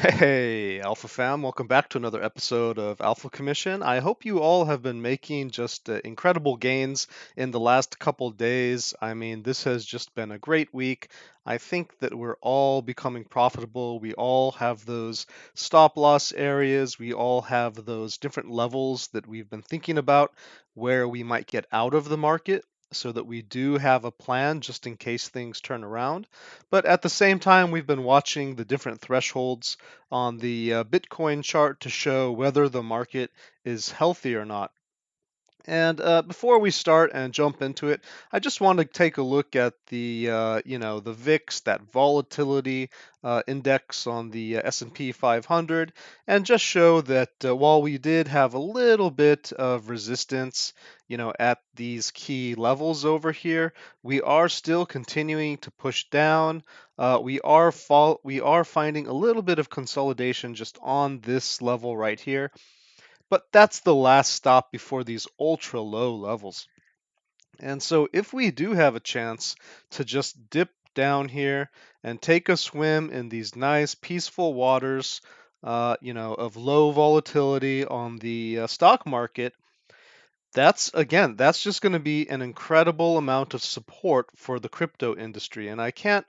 Hey, Alpha fam, welcome back to another episode of Alpha Commission. I hope you all have been making just incredible gains in the last couple days. I mean, this has just been a great week. I think that we're all becoming profitable. We all have those stop loss areas. We all have those different levels that we've been thinking about where we might get out of the market so that we do have a plan just in case things turn around. But at the same time, we've been watching the different thresholds on the Bitcoin chart to show whether the market is healthy or not. And before we start and jump into it, I just want to take a look at the the VIX, that volatility index on the S&P 500, and just show that while we did have a little bit of resistance, at these key levels over here, we are still continuing to push down. We are finding a little bit of consolidation just on this level right here, but that's the last stop before these ultra low levels. And so if we do have a chance to just dip down here and take a swim in these nice peaceful waters, of low volatility on the stock market, that's just going to be an incredible amount of support for the crypto industry. And I can't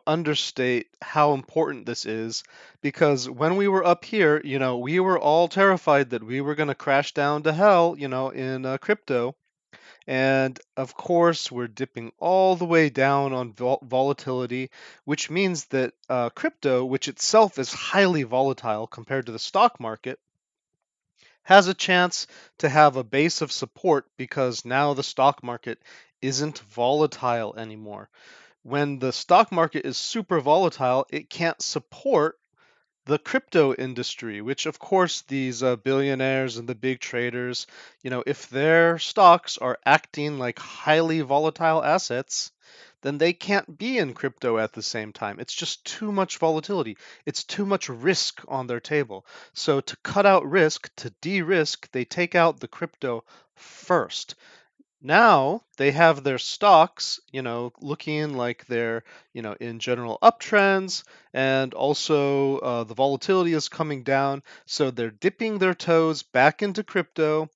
understate how important this is because when we were up here, we were all terrified that we were going to crash down to hell, in crypto. And of course, we're dipping all the way down on volatility, which means that crypto, which itself is highly volatile compared to the stock market, has a chance to have a base of support because now the stock market isn't volatile anymore. When the stock market is super volatile, it can't support the crypto industry, which of course these billionaires and the big traders, if their stocks are acting like highly volatile assets, then they can't be in crypto at the same time. It's just too much volatility. It's too much risk on their table. So to cut out risk, to de-risk, they take out the crypto first. Now they have their stocks, looking like they're, in general uptrends, and also the volatility is coming down. So they're dipping their toes back into crypto.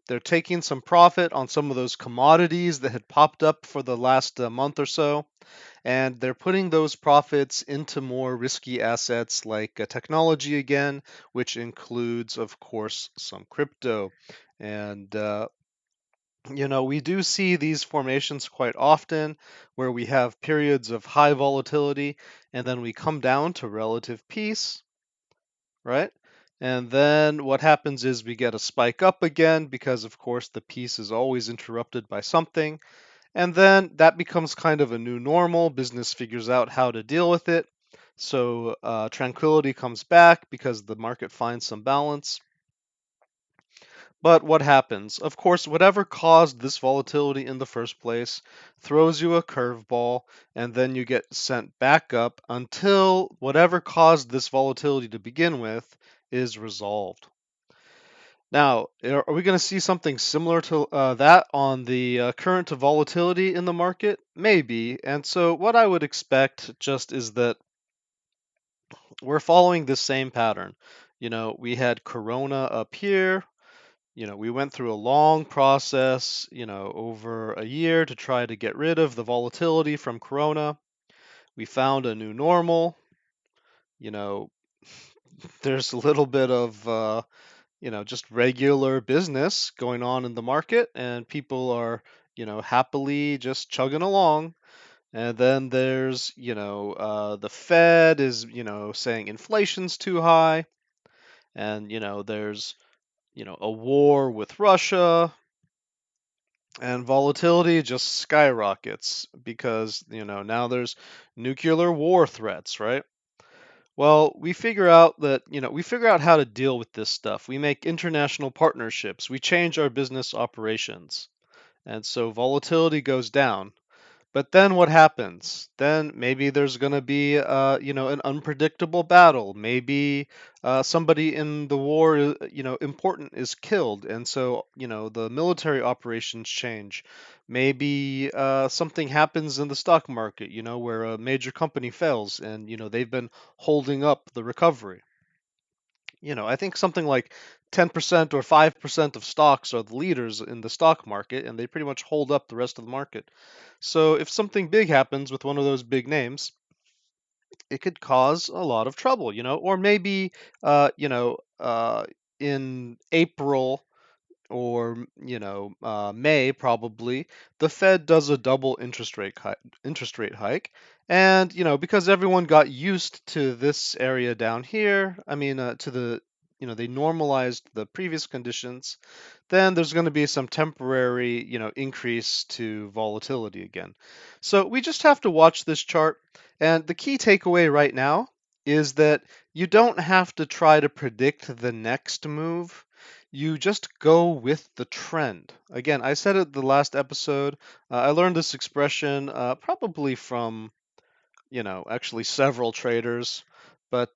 They're taking some profit on some of those commodities that had popped up for the last month or so, and they're putting those profits into more risky assets like technology again, which includes, of course, some crypto. And we do see these formations quite often where we have periods of high volatility and then we come down to relative peace, right? And then what happens is we get a spike up again because, of course, the peace is always interrupted by something. And then that becomes kind of a new normal. Business figures out how to deal with it. So tranquility comes back because the market finds some balance. But what happens? Of course, whatever caused this volatility in the first place throws you a curveball, and then you get sent back up until whatever caused this volatility to begin with is resolved. Now, are we going to see something similar to that on the current volatility in the market? Maybe. And so, what I would expect just is that we're following this same pattern. We had Corona up here. We went through a long process, over a year to try to get rid of the volatility from Corona. We found a new normal. You know, there's a little bit of, just regular business going on in the market, and people are, happily just chugging along. And then there's, the Fed is, saying inflation's too high, and, there's, a war with Russia, and volatility just skyrockets because now there's nuclear war threats, right? Well, we figure out how to deal with this stuff. We make international partnerships. We change our business operations. And so volatility goes down. But then what happens? Then maybe there's going to be, an unpredictable battle. Maybe somebody in the war, important is killed, and so, the military operations change. Maybe something happens in the stock market, where a major company fails, and, they've been holding up the recovery. I think something like 10% or 5% of stocks are the leaders in the stock market, and they pretty much hold up the rest of the market. So if something big happens with one of those big names, it could cause a lot of trouble, or maybe, in April or May probably, the Fed does a double interest rate hike, and because everyone got used to this area down here, I mean to the they normalized the previous conditions, then there's going to be some temporary increase to volatility again. So we just have to watch this chart, and the key takeaway right now is that you don't have to try to predict the next move, you just go with the trend. Again, I said it the last episode. I learned this expression probably from, actually several traders, but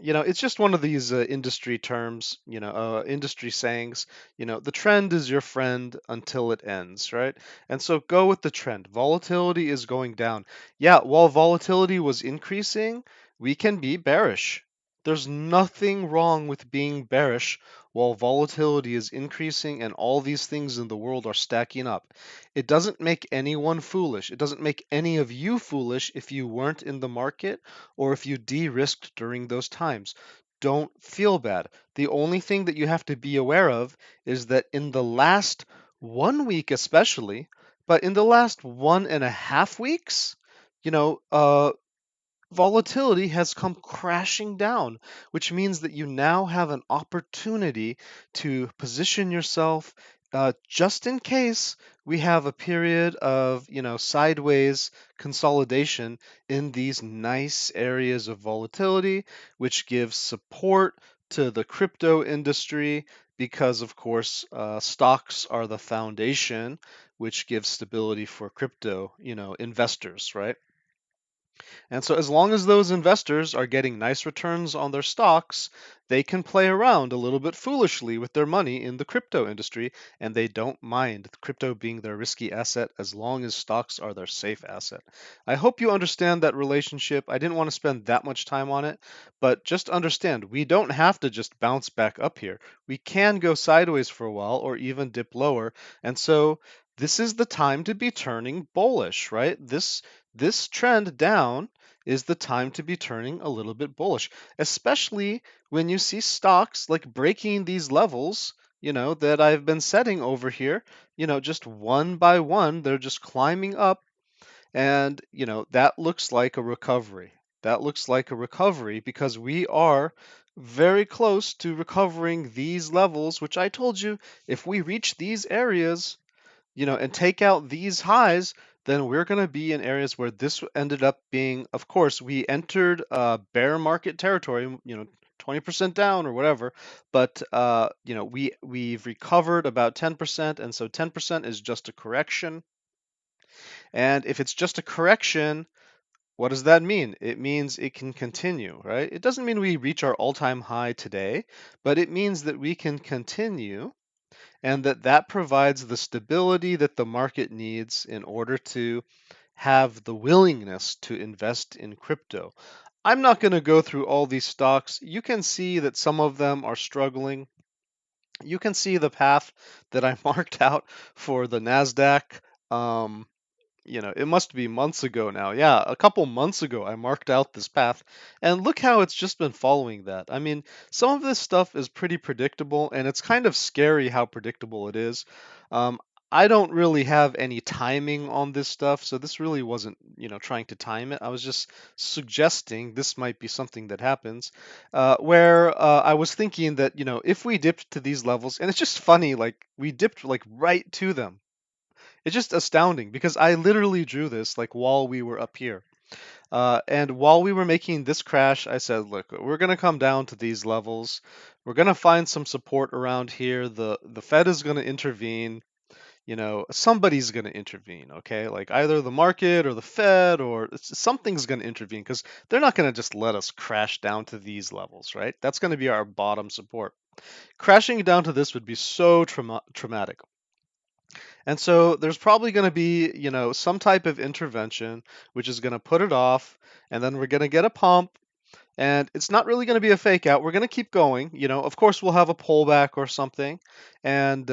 it's just one of these industry terms, industry sayings. The trend is your friend until it ends, right? And so go with the trend. Volatility is going down. Yeah, while volatility was increasing, we can be bearish. There's nothing wrong with being bearish while volatility is increasing and all these things in the world are stacking up. It doesn't make anyone foolish. It doesn't make any of you foolish if you weren't in the market or if you de-risked during those times. Don't feel bad. The only thing that you have to be aware of is that in the last 1 week, especially, but in the last 1.5 weeks, you know, uh, volatility has come crashing down, which means that you now have an opportunity to position yourself just in case we have a period of, sideways consolidation in these nice areas of volatility, which gives support to the crypto industry because, of course, stocks are the foundation, which gives stability for crypto, investors, right? And so, as long as those investors are getting nice returns on their stocks, they can play around a little bit foolishly with their money in the crypto industry, and they don't mind crypto being their risky asset as long as stocks are their safe asset. I hope you understand that relationship. I didn't want to spend that much time on it, but just understand we don't have to just bounce back up here. We can go sideways for a while or even dip lower. And so, this is the time to be turning bullish, right? This trend down is the time to be turning a little bit bullish, especially when you see stocks like breaking these levels, that I've been setting over here, just one by one, they're just climbing up, and, that looks like a recovery. That looks like a recovery because we are very close to recovering these levels, which I told you, if we reach these areas, and take out these highs, then we're going to be in areas where this ended up being, of course, we entered bear market territory, 20% down or whatever, but we've recovered about 10%, and so 10% is just a correction. And if it's just a correction, what does that mean? It means it can continue, right? It doesn't mean we reach our all-time high today, but it means that we can continue and that provides the stability that the market needs in order to have the willingness to invest in crypto. I'm not going to go through all these stocks. You can see that some of them are struggling. You can see the path that I marked out for the NASDAQ. Um, it must be months ago now. Yeah, a couple months ago, I marked out this path, and look how it's just been following that. I mean, some of this stuff is pretty predictable, and it's kind of scary how predictable it is. Um, I don't really have any timing on this stuff, so this really wasn't, trying to time it. I was just suggesting this might be something that happens, where I was thinking that, if we dipped to these levels, and it's just funny, like we dipped like right to them. It's just astounding because I literally drew this like while we were up here. And while we were making this crash, I said, look, we're going to come down to these levels. We're going to find some support around here. The Fed is going to intervene. somebody's going to intervene, okay? Like either the market or the Fed or something's going to intervene because they're not going to just let us crash down to these levels, right? That's going to be our bottom support. Crashing down to this would be so traumatic. And so there's probably going to be, some type of intervention which is going to put it off, and then we're going to get a pump, and it's not really going to be a fake out. We're going to keep going. Of course, we'll have a pullback or something, and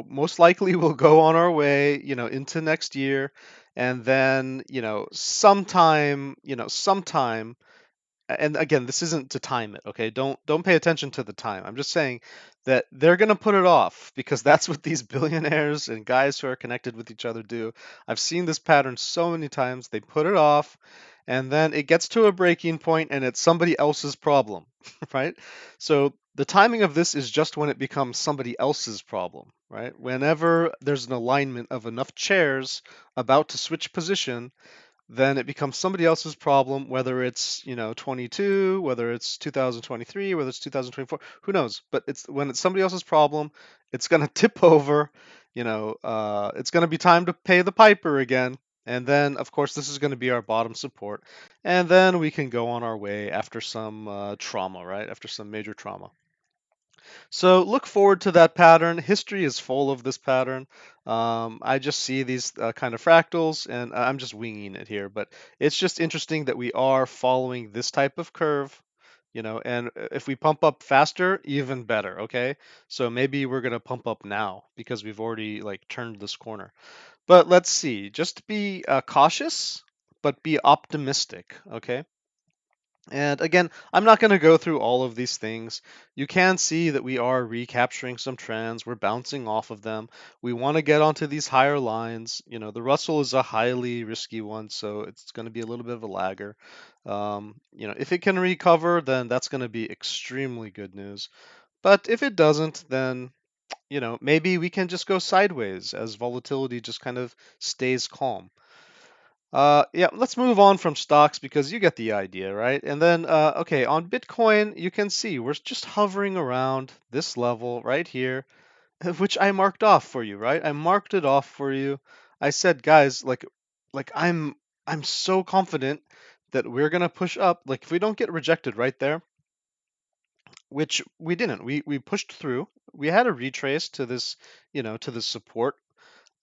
most likely we'll go on our way, into next year, and then, sometime, and again, this isn't to time it, okay? Don't pay attention to the time. I'm just saying that they're going to put it off because that's what these billionaires and guys who are connected with each other do. I've seen this pattern so many times. They put it off and then it gets to a breaking point and it's somebody else's problem, right? So the timing of this is just when it becomes somebody else's problem, right? Whenever there's an alignment of enough chairs about to switch position, then it becomes somebody else's problem, whether it's 22, whether it's 2023, whether it's 2024, who knows? But when it's somebody else's problem, it's going to tip over. It's going to be time to pay the piper again, and then of course this is going to be our bottom support, and then we can go on our way after some trauma, right? After some major trauma. So look forward to that pattern. History is full of this pattern. I just see these kind of fractals, and I'm just winging it here, but it's just interesting that we are following this type of curve, and if we pump up faster, even better, okay? So maybe we're going to pump up now because we've already like turned this corner. But let's see. Just be cautious, but be optimistic, okay? And again, I'm not going to go through all of these things. You can see that we are recapturing some trends. We're bouncing off of them. We want to get onto these higher lines. The Russell is a highly risky one, so it's going to be a little bit of a lagger. If it can recover, then that's going to be extremely good news. But if it doesn't, then maybe we can just go sideways as volatility just kind of stays calm. Yeah, let's move on from stocks because you get the idea, right? And then, okay, on Bitcoin, you can see we're just hovering around this level right here, which I marked off for you, right? I marked it off for you. I said, guys, like I'm so confident that we're gonna push up. Like if we don't get rejected right there, which we didn't, we pushed through. We had a retrace to this, to this support.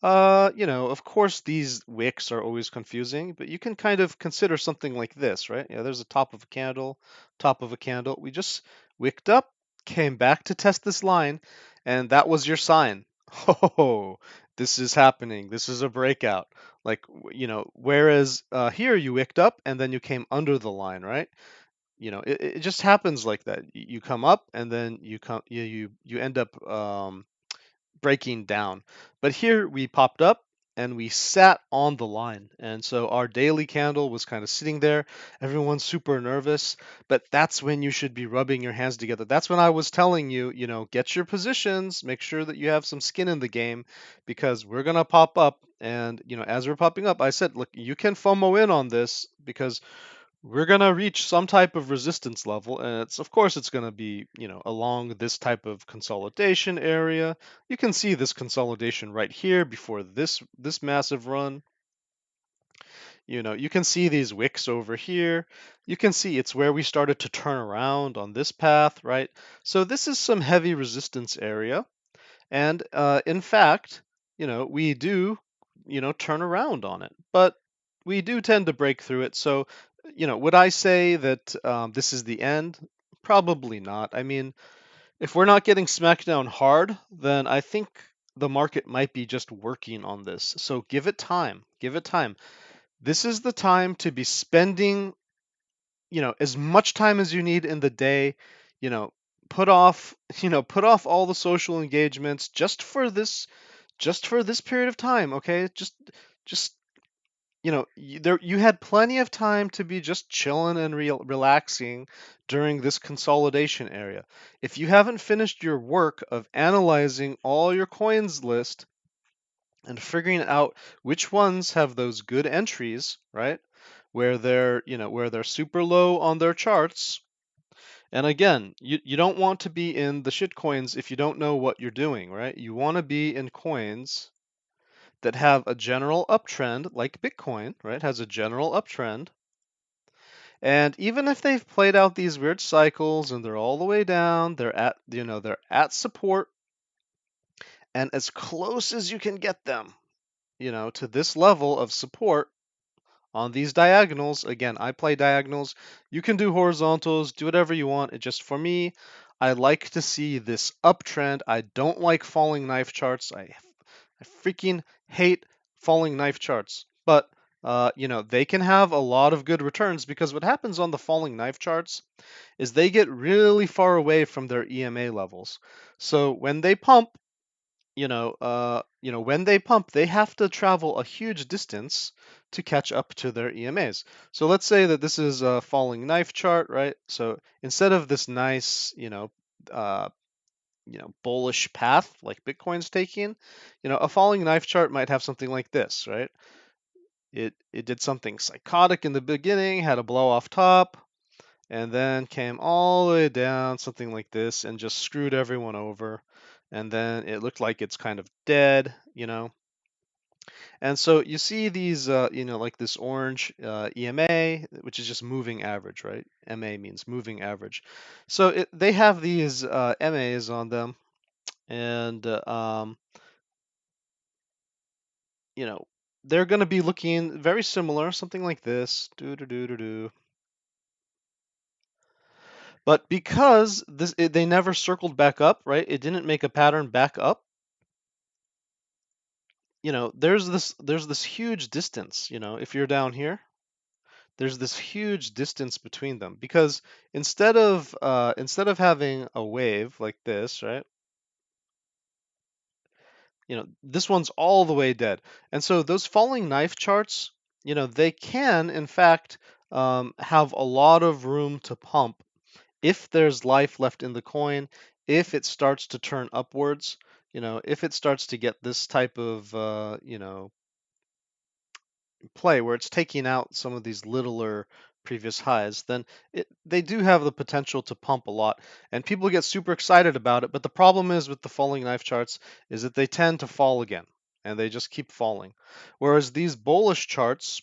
Of course, these wicks are always confusing, but you can kind of consider something like this, right? Yeah, there's a top of a candle, top of a candle. We just wicked up, came back to test this line, and that was your sign. Oh, this is happening. This is a breakout. Like, whereas here you wicked up and then you came under the line, right? It just happens like that. You come up and then you end up breaking down. But here we popped up and we sat on the line. And so our daily candle was kind of sitting there. Everyone's super nervous, but that's when you should be rubbing your hands together. That's when I was telling you, get your positions, make sure that you have some skin in the game because we're going to pop up. And, as we're popping up, I said, look, you can FOMO in on this because we're going to reach some type of resistance level, and of course it's going to be along this type of consolidation area. You can see this consolidation right here before this massive run. You can see these wicks over here. You can see it's where we started to turn around on this path, right? So this is some heavy resistance area, and in fact, we do turn around on it, but we do tend to break through it. So, would I say that this is the end? Probably not. I mean, if we're not getting smacked down hard, then I think the market might be just working on this. So give it time. Give it time. This is the time to be spending, as much time as you need in the day. You know, put off, put off all the social engagements just for this period of time, okay? Just you had plenty of time to be just chilling and relaxing during this consolidation area. If you haven't finished your work of analyzing all your coins list and figuring out which ones have those good entries, right? Where they're super low on their charts. And again, you don't want to be in the shit coins if you don't know what you're doing, right? You want to be in coins that have a general uptrend, like Bitcoin, right, has a general uptrend. And even if they've played out these weird cycles and they're all the way down, they're at support, and as close as you can get them, to this level of support on these diagonals. Again, I play diagonals. You can do horizontals, do whatever you want. It just, for me, I like to see this uptrend. I don't like falling knife charts. I freaking hate falling knife charts. But they can have a lot of good returns, because what happens on the falling knife charts is they get really far away from their EMA levels. So when they pump, when they pump, they have to travel a huge distance to catch up to their EMAs. So let's say that this is a falling knife chart, right? So instead of this nice, uh, bullish path like Bitcoin's taking, a falling knife chart might have something like this, right? It did something psychotic in the beginning, had a blow off top, and then came all the way down, something like this, and just screwed everyone over. And then it looked like it's kind of dead, And so you see these, like this orange EMA, which is just moving average, right? MA means moving average. So they have these MAs on them, and you know, they're going to be looking very similar, something like this. Do do do do do. But because they never circled back up, right? It didn't make a pattern back up. There's this huge distance. If you're down here, there's this huge distance between them, because instead of having a wave like this, right? This one's all the way dead. And so those falling knife charts, they can, in fact, have a lot of room to pump if there's life left in the coin, if it starts to turn upwards, if it starts to get this type of, play where it's taking out some of these littler previous highs, then they do have the potential to pump a lot, and people get super excited about it. But the problem is with the falling knife charts is that they tend to fall again, and they just keep falling. Whereas these bullish charts,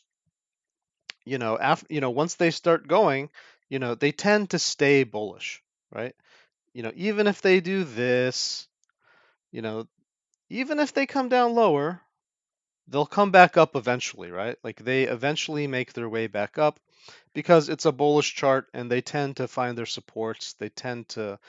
once they start going, they tend to stay bullish, right? Even if they do this, you know, even if they come down lower, they'll come back up eventually, right? Like they eventually make their way back up, because it's a bullish chart and they tend to find their supports. They tend to,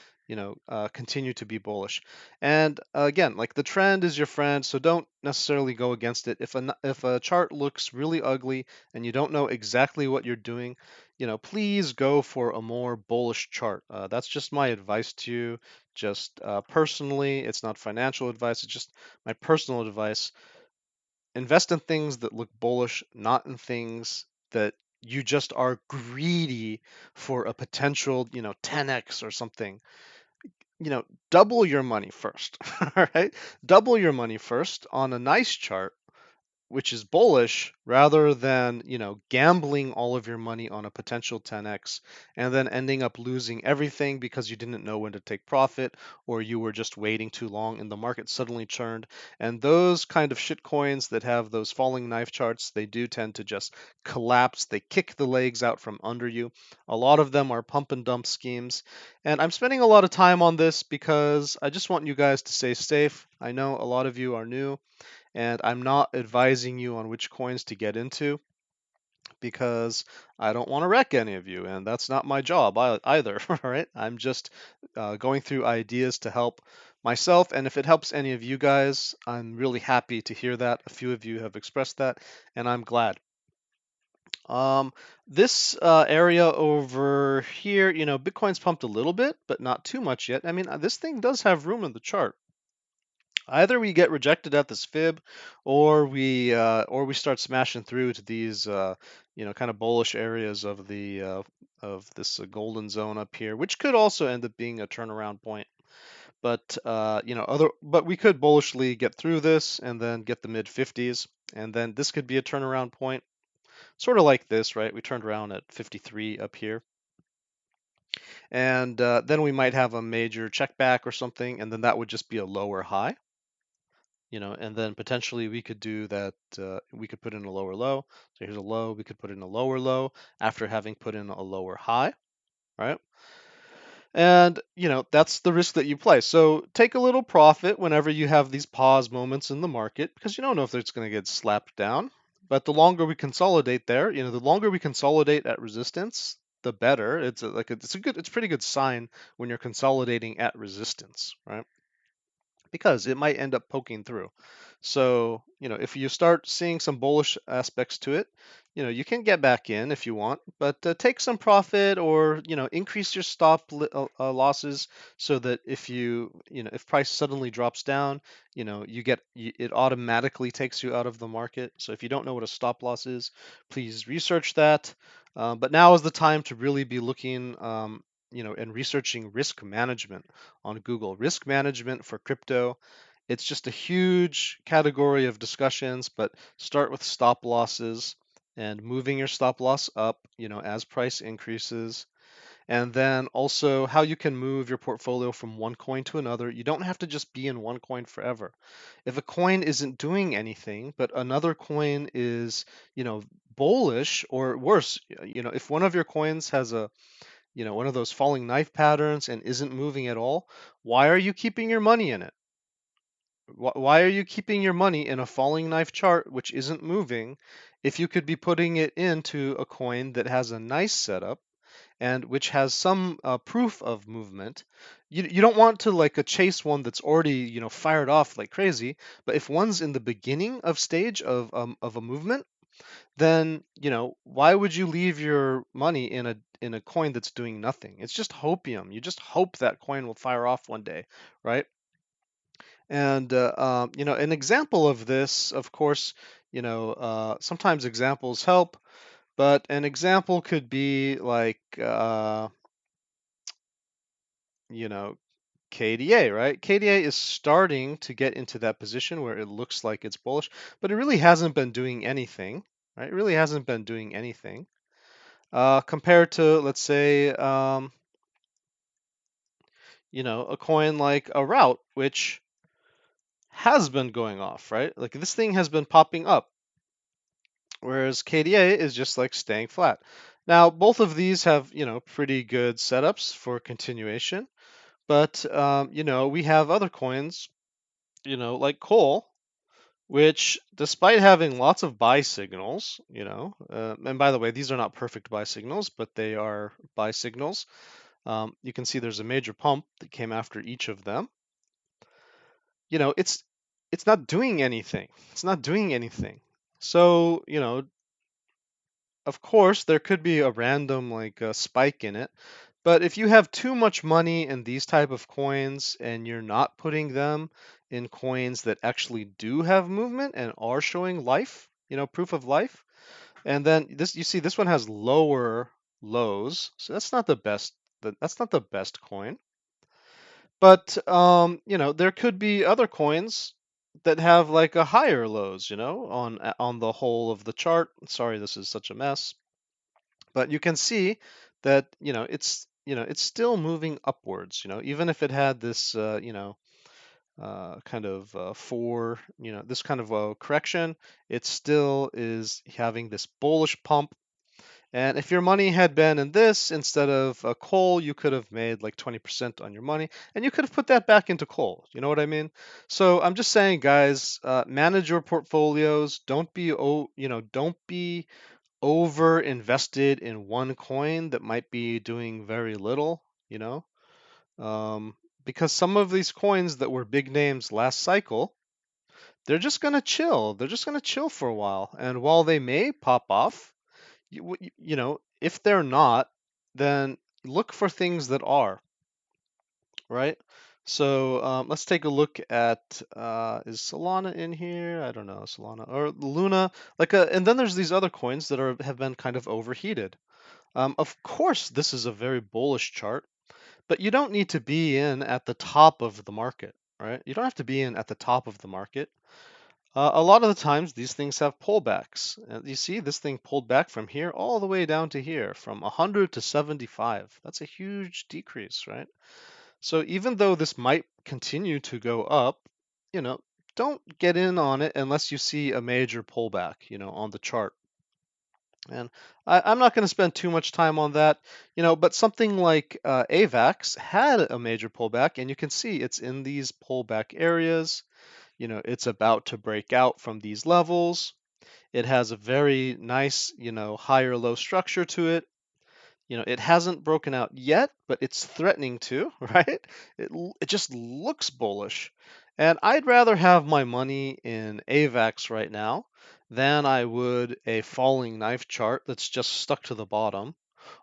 continue to be bullish. And again, like the trend is your friend, so don't necessarily go against it. If a chart looks really ugly and you don't know exactly what you're doing, please go for a more bullish chart. That's just my advice to you. Just personally, it's not financial advice. It's just my personal advice. Invest in things that look bullish, not in things that you just are greedy for a potential, 10x or something. Double your money first, all right? Double your money first on a nice chart, which is bullish, rather than gambling all of your money on a potential 10x and then ending up losing everything because you didn't know when to take profit, or you were just waiting too long and the market suddenly churned. And those kind of shit coins that have those falling knife charts, they do tend to just collapse. They kick the legs out from under you. A lot of them are pump and dump schemes, and I'm spending a lot of time on this because I just want you guys to stay safe. I know a lot of you are new, and I'm not advising you on which coins to get into, because I don't want to wreck any of you, and that's not my job either. All right, I'm just going through ideas to help myself, and if it helps any of you guys, I'm really happy to hear that. A few of you have expressed that, and I'm glad. Um, this area over here, Bitcoin's pumped a little bit, but not too much yet. I mean, this thing does have room in the chart. Either we get rejected at this fib, or we start smashing through to these kind of bullish areas of this golden zone up here, which could also end up being a turnaround point. But but we could bullishly get through this and then get the mid 50s, and then this could be a turnaround point, sort of like this, right? We turned around at 53 up here, and then we might have a major check back or something, and then that would just be a lower high. and then potentially we could do that. We could put in a lower low. So here's a low. We could put in a lower low after having put in a lower high, right? And, that's the risk that you play. So take a little profit whenever you have these pause moments in the market because you don't know if it's going to get slapped down. But the longer we consolidate there, the longer we consolidate at resistance, the better. It's a pretty good sign when you're consolidating at resistance, right? Because it might end up poking through. So, if you start seeing some bullish aspects to it, you can get back in if you want, but take some profit or, increase your losses so that if price suddenly drops down, it automatically takes you out of the market. So if you don't know what a stop loss is, please research that. But now is the time to really be looking, and researching risk management on Google. Risk management for crypto. It's just a huge category of discussions, but start with stop losses and moving your stop loss up, as price increases. And then also how you can move your portfolio from one coin to another. You don't have to just be in one coin forever. If a coin isn't doing anything, but another coin is, bullish or worse, if one of your coins has one of those falling knife patterns and isn't moving at all, why are you keeping your money in it? Why are you keeping your money in a falling knife chart which isn't moving if you could be putting it into a coin that has a nice setup and which has some proof of movement? You don't want to like chase one that's already fired off like crazy, but if one's in the beginning of stage of a movement, then why would you leave your money in a coin that's doing nothing? It's just hopium. You just hope that coin will fire off one day, right? And an example of this, of course, sometimes examples help, but an example could be like you know KDA, right? KDA is starting to get into that position where it looks like it's bullish, but it really hasn't been doing anything, right? It really hasn't been doing anything. Compared to, let's say, a coin like a route, which has been going off, right? Like this thing has been popping up, whereas KDA is just like staying flat. Now, both of these have, pretty good setups for continuation, but, we have other coins, like coal, which despite having lots of buy signals, and by the way, these are not perfect buy signals, but they are buy signals. You can see there's a major pump that came after each of them. It's not doing anything. It's not doing anything. So, of course, there could be a random like spike in it, but if you have too much money in these type of coins and you're not putting them in coins that actually do have movement and are showing life, proof of life, and then this you see this one has lower lows, so that's not the best. That's not the best coin. But there could be other coins that have like a higher lows, on the whole of the chart. Sorry, this is such a mess. But you can see that, it's still moving upwards, even if it had this kind of this kind of correction, it still is having this bullish pump. And if your money had been in this instead of coal, you could have made like 20% on your money, and you could have put that back into coal. You know what I mean? So I'm just saying, guys, manage your portfolios. Don't be over invested in one coin that might be doing very little. Um, because some of these coins that were big names last cycle, they're just gonna chill. They're just gonna chill for a while, and while they may pop off, if they're not, then look for things that are, right? So let's take a look at is Solana in here? I don't know, Solana or Luna. And then there's these other coins that have been kind of overheated. Of course, this is a very bullish chart, but you don't need to be in at the top of the market, right? You don't have to be in at the top of the market. A lot of the times, these things have pullbacks. You see, this thing pulled back from here all the way down to here, from 100 to 75. That's a huge decrease, right? So even though this might continue to go up, you know, don't get in on it unless you see a major pullback, on the chart. And I'm not going to spend too much time on that, but something like AVAX had a major pullback, and you can see it's in these pullback areas. It's about to break out from these levels. It has a very nice, higher low structure to it. It hasn't broken out yet, but it's threatening to, right? It just looks bullish. And I'd rather have my money in AVAX right now than I would a falling knife chart that's just stuck to the bottom,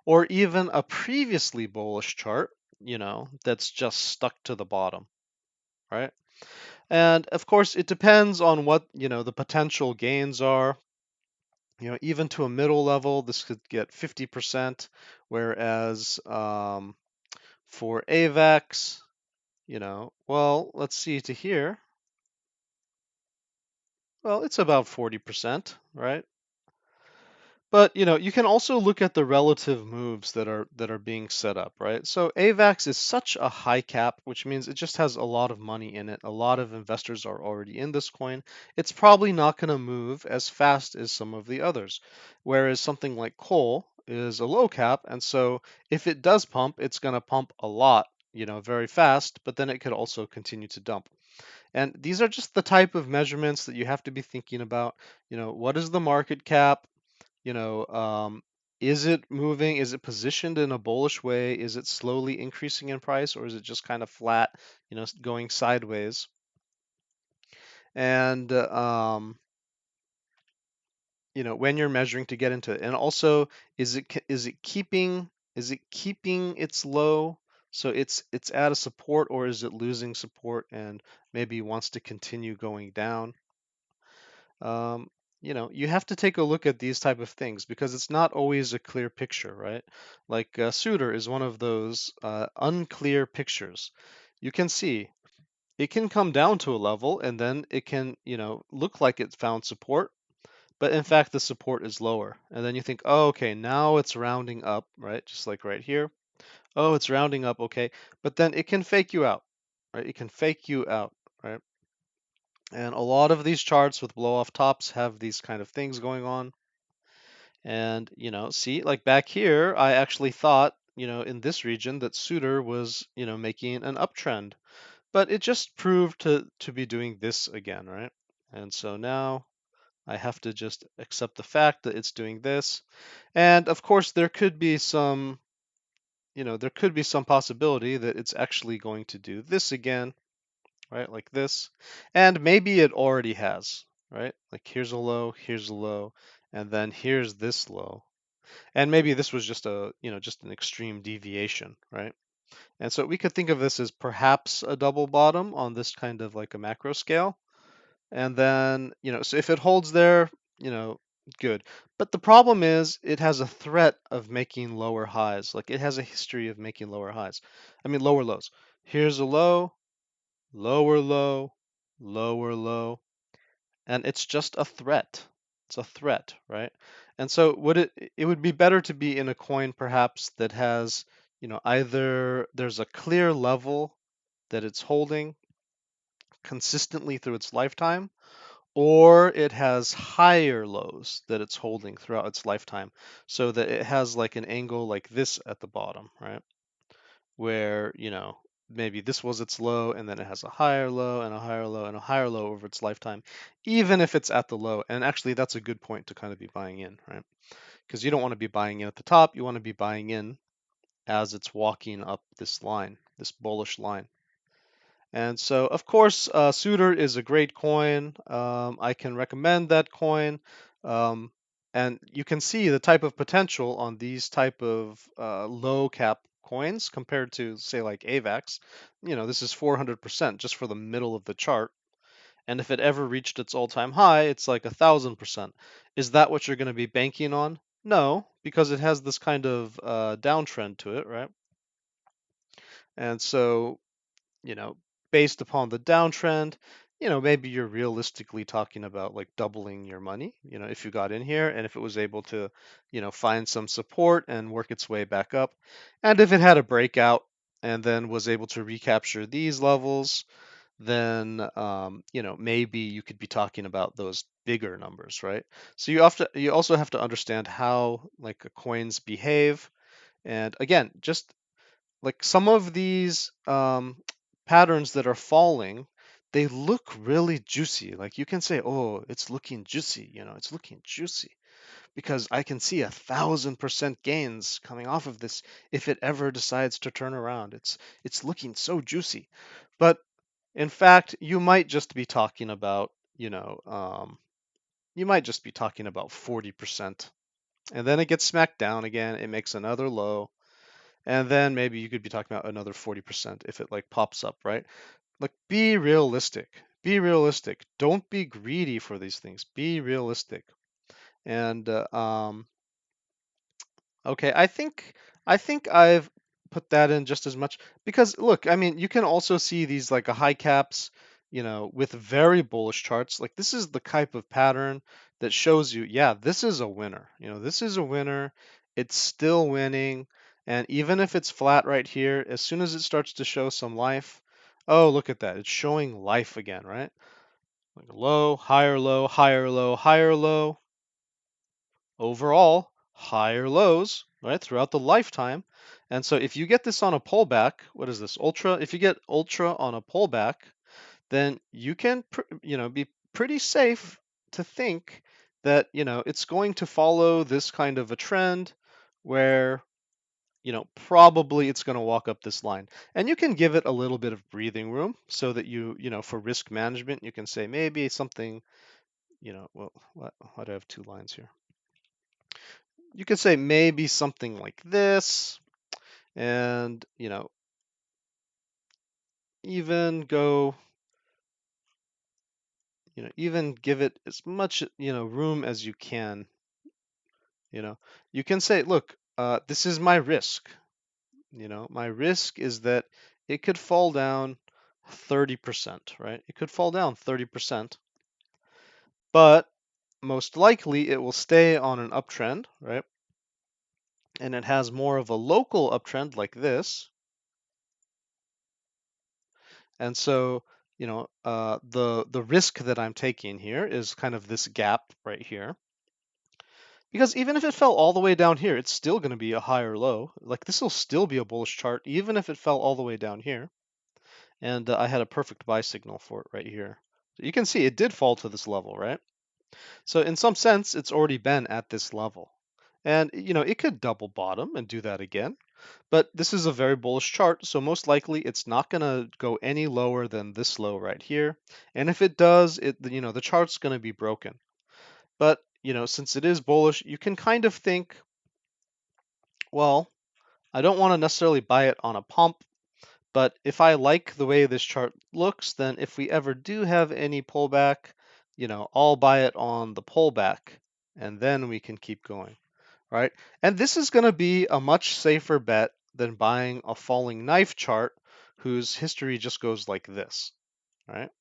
or even a previously bullish chart, that's just stuck to the bottom, right? And of course, it depends on what, the potential gains are. Even to a middle level, this could get 50%, whereas for AVAX, well, let's see to here. Well, it's about 40%, right? But you can also look at the relative moves that are being set up, right? So AVAX is such a high cap, which means it just has a lot of money in it. A lot of investors are already in this coin. It's probably not going to move as fast as some of the others. Whereas something like coal is a low cap, and so if it does pump, it's going to pump a lot, very fast, but then it could also continue to dump. And these are just the type of measurements that you have to be thinking about. What is the market cap? You know, um, is it moving? Is it positioned in a bullish way? Is it slowly increasing in price, or is it just kind of flat, going sideways? And when you're measuring to get into it, and also, is it keeping its low? So it's at a support, or is it losing support and maybe wants to continue going down? um, you have to take a look at these type of things because it's not always a clear picture, right? Like Suitor is one of those unclear pictures. You can see it can come down to a level and then it can, look like it found support, but in fact the support is lower. And then you think, oh, okay, now it's rounding up, right? Just like right here. Oh, it's rounding up, okay. But then it can fake you out, right? It can fake you out, right? And a lot of these charts with blow off tops have these kind of things going on. And, see, like back here, I actually thought, in this region that Suitor was, making an uptrend, but it just proved to be doing this again, right? And so now I have to just accept the fact that it's doing this. And of course, there could be some possibility that it's actually going to do this again, right? Like this. And maybe it already has, right? Like here's a low, and then here's this low. And maybe this was just an extreme deviation, right? And so we could think of this as perhaps a double bottom on this kind of like a macro scale. And then, so if it holds there, good. But the problem is it has a threat of making lower highs. Like it has a history of making lower highs. I mean, lower lows. Here's a low, lower low, lower low, and it's just a threat. It's a threat, right? And so it would be better to be in a coin perhaps that has, either there's a clear level that it's holding consistently through its lifetime, or it has higher lows that it's holding throughout its lifetime, so that it has like an angle like this at the bottom, right? Where, maybe this was its low and then it has a higher low and a higher low and a higher low over its lifetime, even if it's at the low. And actually, that's a good point to kind of be buying in, right? Because you don't want to be buying in at the top, you want to be buying in as it's walking up this line, this bullish line. And so, of course, Suitor is a great coin. I can recommend that coin. Um, and you can see the type of potential on these type of low cap coins compared to, say, like AVAX. This is 400% just for the middle of the chart. And if it ever reached its all-time high, it's like 1,000%. Is that what you're going to be banking on? No, because it has this kind of downtrend to it, right? And so you know, based upon the downtrend, maybe you're realistically talking about like doubling your money, if you got in here and if it was able to, find some support and work its way back up. And if it had a breakout and then was able to recapture these levels, then maybe you could be talking about those bigger numbers, right? So you also have to understand how like coins behave. And again, just like some of these patterns that are falling, they look really juicy. Like you can say, oh, it's looking juicy, it's looking juicy because I can see 1,000% gains coming off of this if it ever decides to turn around. It's looking so juicy. But in fact, you might just be talking about, you might just be talking about 40%. And then it gets smacked down again, it makes another low, and then maybe you could be talking about another 40% if it like pops up, right? Like be realistic. Be realistic. Don't be greedy for these things. Be realistic. And okay, I think I've put that in just as much because look, I mean, you can also see these like a high caps, with very bullish charts. Like this is the type of pattern that shows you, yeah, this is a winner. This is a winner. It's still winning, and even if it's flat right here, as soon as it starts to show some life, oh, look at that. It's showing life again, right? Like low, higher low, higher low, higher low, overall higher lows, right, throughout the lifetime. And so if you get this on a pullback, what is this, ultra? If you get ultra on a pullback, then you can, be pretty safe to think that, it's going to follow this kind of a trend where, probably it's going to walk up this line. And you can give it a little bit of breathing room so that for risk management, you can say maybe something, well, why do I have two lines here? You could say maybe something like this, and even go, even give it as much room as you can. you know you can say, look, this is my risk. My risk is that it could fall down 30%, right? It could fall down 30%, but most likely it will stay on an uptrend, right? And it has more of a local uptrend like this. And so, the risk that I'm taking here is kind of this gap right here. Because even if it fell all the way down here, it's still going to be a higher low. Like this will still be a bullish chart, even if it fell all the way down here. And I had a perfect buy signal for it right here. So you can see it did fall to this level, right? So in some sense, it's already been at this level. And, it could double bottom and do that again. But this is a very bullish chart, so most likely it's not going to go any lower than this low right here. And if it does, the chart's going to be broken. But, since it is bullish, you can kind of think, well, I don't want to necessarily buy it on a pump, but if I like the way this chart looks, then if we ever do have any pullback, I'll buy it on the pullback, and then we can keep going, right? And this is going to be a much safer bet than buying a falling knife chart whose history just goes like this, right?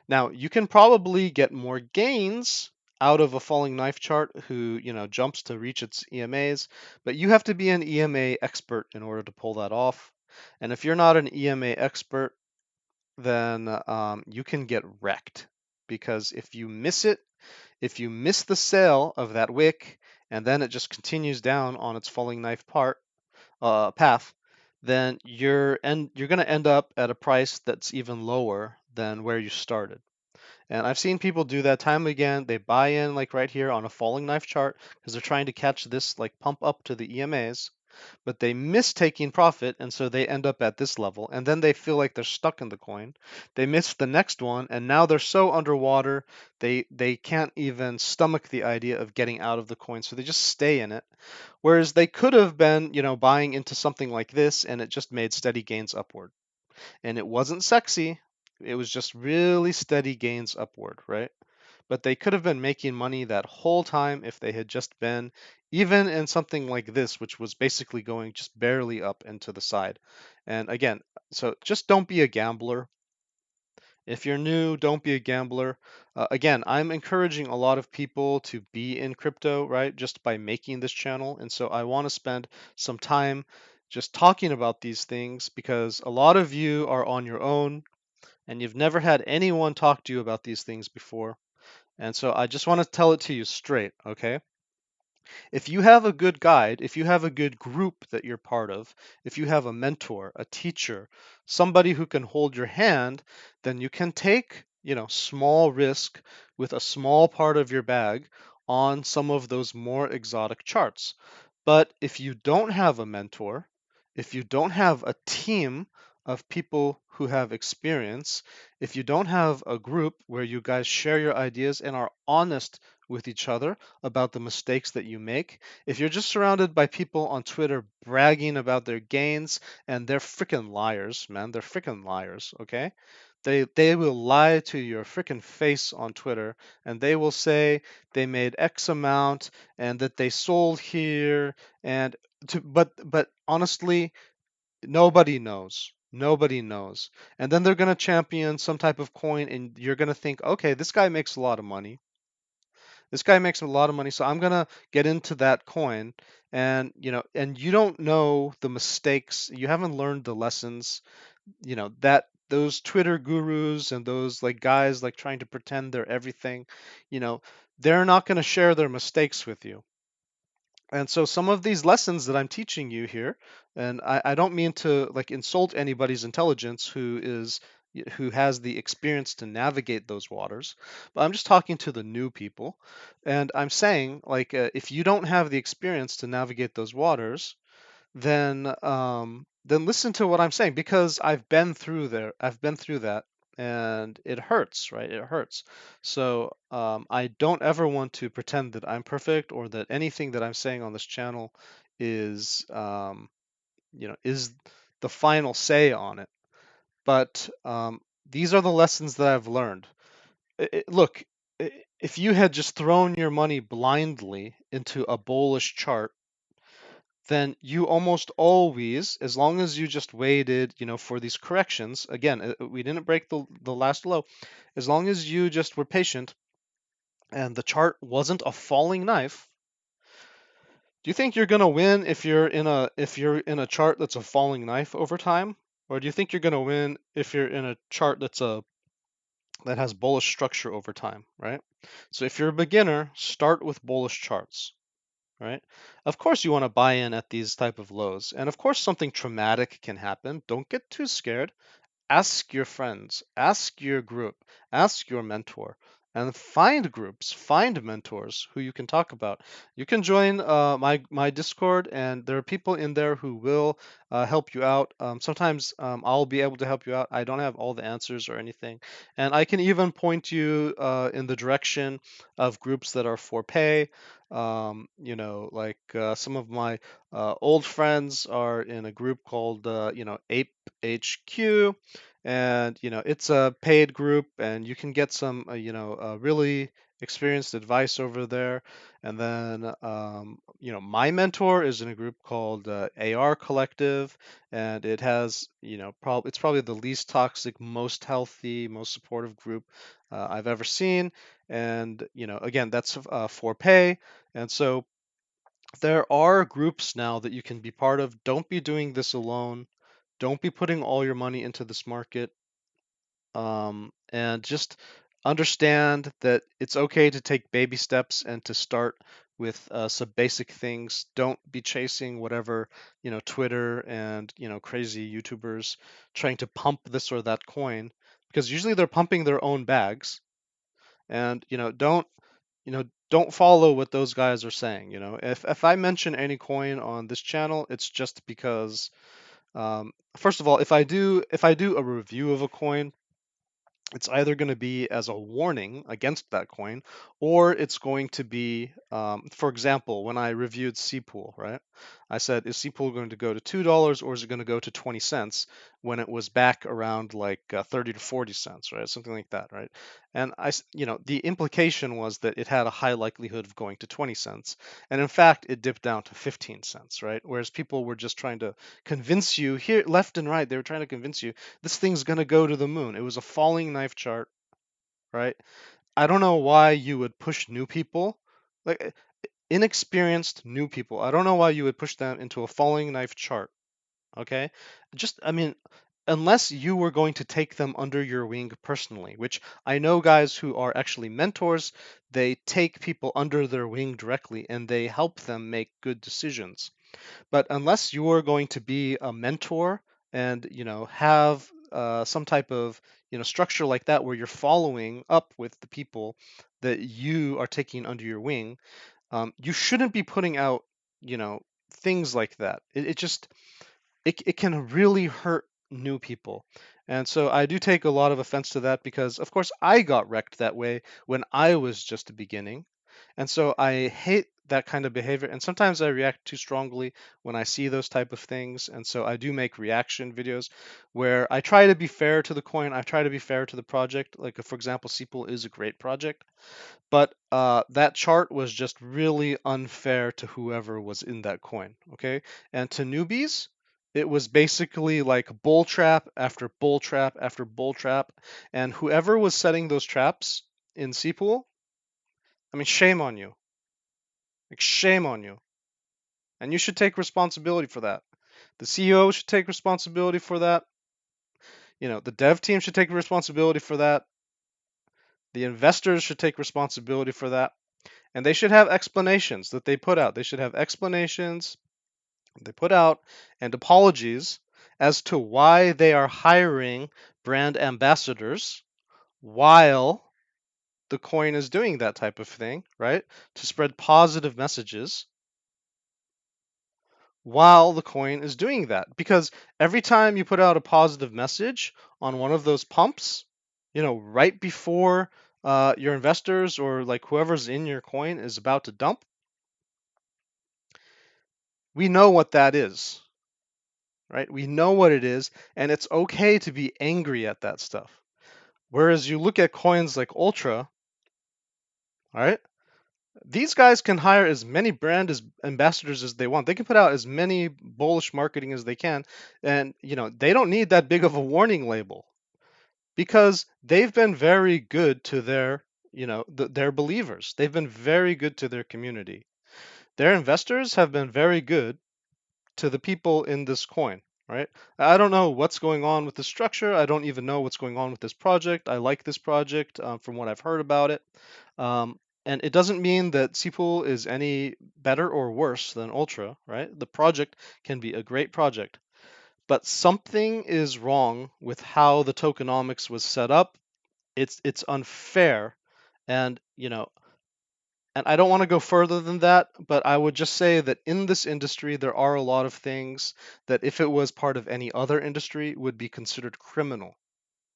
Now, you can probably get more gains out of a falling knife chart who, jumps to reach its EMAs, but you have to be an EMA expert in order to pull that off. And if you're not an EMA expert, then you can get wrecked because if you miss it, if you miss the sale of that wick and then it just continues down on its falling knife path, then you're going to end up at a price that's even lower than where you started. And I've seen people do that time and again. They buy in like right here on a falling knife chart because they're trying to catch this like pump up to the EMAs, but they miss taking profit, and so they end up at this level, and then they feel like they're stuck in the coin. They miss the next one, and now they're so underwater they can't even stomach the idea of getting out of the coin, so they just stay in it. Whereas they could have been, buying into something like this, and it just made steady gains upward. And it wasn't sexy. It was just really steady gains upward, right? But they could have been making money that whole time if they had just been even in something like this, which was basically going just barely up and to the side. And again, so just don't be a gambler. If you're new, don't be a gambler. Again, I'm encouraging a lot of people to be in crypto, right? Just by making this channel. And so I want to spend some time just talking about these things because a lot of you are on your own and you've never had anyone talk to you about these things before. And so I just want to tell it to you straight, okay? If you have a good guide, if you have a good group that you're part of, if you have a mentor, a teacher, somebody who can hold your hand, then you can take, small risk with a small part of your bag on some of those more exotic charts. But if you don't have a mentor, if you don't have a team of people who have experience, if you don't have a group where you guys share your ideas and are honest with each other about the mistakes that you make, if you're just surrounded by people on Twitter bragging about their gains, and they're freaking liars, man, they're freaking liars, okay? They will lie to your freaking face on Twitter, and they will say they made X amount and that they sold here, and but honestly, nobody knows. Nobody knows. And then they're going to champion some type of coin, and you're going to think, okay, this guy makes a lot of money. This guy makes a lot of money, so I'm going to get into that coin. And, and you don't know the mistakes. You haven't learned the lessons, that those Twitter gurus and those like guys like trying to pretend they're everything, you know, they're not going to share their mistakes with you. And so some of these lessons that I'm teaching you here, and I don't mean to like insult anybody's intelligence who has the experience to navigate those waters, but I'm just talking to the new people, and I'm saying like if you don't have the experience to navigate those waters, then listen to what I'm saying, because I've been through there. I've been through that, and it hurts, right? It hurts. So I don't ever want to pretend that I'm perfect or that anything that I'm saying on this channel is is the final say on it. But these are the lessons that I've learned. Look, if you had just thrown your money blindly into a bullish chart, then you almost always, as long as you just waited, for these corrections, again, we didn't break the last low, as long as you just were patient and the chart wasn't a falling knife, do you think you're going to win if you're in a chart that's a falling knife over time? Or do you think you're going to win if you're in a chart that has bullish structure over time, right? So if you're a beginner, start with bullish charts. Right? Of course you want to buy in at these type of lows. And of course something traumatic can happen. Don't get too scared. Ask your friends, ask your group, ask your mentor, and find groups, find mentors who you can talk about. You can join my Discord, and there are people in there who will help you out. Sometimes I'll be able to help you out. I don't have all the answers or anything, and I can even point you in the direction of groups that are for pay. Like some of my old friends are in a group called Ape HQ, and it's a paid group, and you can get some really experienced advice over there. And then my mentor is in a group called AR Collective, and it has it's probably the least toxic, most healthy, most supportive group I've ever seen. And again, that's for pay. And so there are groups now that you can be part of. Don't be doing this alone. Don't be putting all your money into this market. And just understand that it's okay to take baby steps and to start with some basic things. Don't be chasing whatever, Twitter and, crazy YouTubers trying to pump this or that coin, because usually they're pumping their own bags. And, don't follow what those guys are saying. If I mention any coin on this channel, it's just because, first of all, if I do a review of a coin, it's either going to be as a warning against that coin, or it's going to be, for example, when I reviewed Cpool, right? I said, is Cpool going to go to $2 or is it going to go to 20 cents when it was back around like 30 to 40 cents, right? Something like that, right? And the implication was that it had a high likelihood of going to 20 cents. And in fact, it dipped down to 15 cents, right? Whereas people were just trying to convince you here, left and right, they were trying to convince you this thing's going to go to the moon. It was a falling knife chart, right? I don't know why you would push new people, like inexperienced new people. I don't know why you would push them into a falling knife chart, okay? I mean, unless you were going to take them under your wing personally, which I know guys who are actually mentors, they take people under their wing directly and they help them make good decisions. But unless you're going to be a mentor and have some type of structure like that where you're following up with the people that you are taking under your wing, you shouldn't be putting out things like that. It can really hurt new people. And so I do take a lot of offense to that because, of course, I got wrecked that way when I was just beginning. And so I hate that kind of behavior. And sometimes I react too strongly when I see those type of things. And so I do make reaction videos where I try to be fair to the coin. I try to be fair to the project. Like, for example, Seeple is a great project. But that chart was just really unfair to whoever was in that coin, okay? And to newbies, it was basically like bull trap after bull trap after bull trap. And whoever was setting those traps in Seapool, I mean, shame on you. Like, shame on you. And you should take responsibility for that. The CEO should take responsibility for that. The dev team should take responsibility for that. The investors should take responsibility for that. And they should have explanations that they put out. They should have explanations they put out and apologies as to why they are hiring brand ambassadors while the coin is doing that type of thing, right? To spread positive messages while the coin is doing that. Because every time you put out a positive message on one of those pumps, right before your investors or like whoever's in your coin is about to dump, we know what that is, right? We know what it is, and it's okay to be angry at that stuff. Whereas you look at coins like Ultra, all right? These guys can hire as many brand ambassadors as they want. They can put out as many bullish marketing as they can, and they don't need that big of a warning label because they've been very good to their their believers. They've been very good to their community. Their investors have been very good to the people in this coin, right? I don't know what's going on with the structure. I don't even know what's going on with this project. I like this project from what I've heard about it. And it doesn't mean that Seapool is any better or worse than Ultra, right? The project can be a great project, but something is wrong with how the tokenomics was set up. It's unfair, and and I don't want to go further than that, but I would just say that in this industry, there are a lot of things that, if it was part of any other industry, would be considered criminal.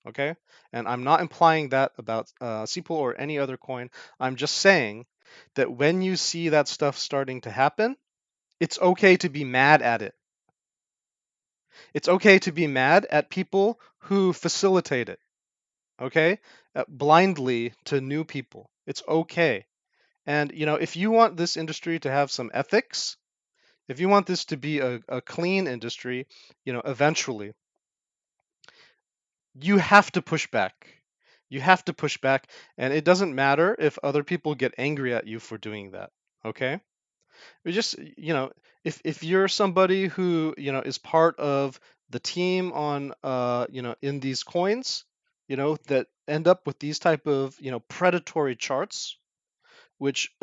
Okay? And I'm not implying that about Seapool or any other coin. I'm just saying that when you see that stuff starting to happen, it's okay to be mad at it. It's okay to be mad at people who facilitate it. Okay? Blindly to new people. It's okay. And if you want this industry to have some ethics, if you want this to be a clean industry, eventually you have to push back. You have to push back, and it doesn't matter if other people get angry at you for doing that. Okay? We just, if you're somebody who, is part of the team on in these coins, that end up with these type of, predatory charts, which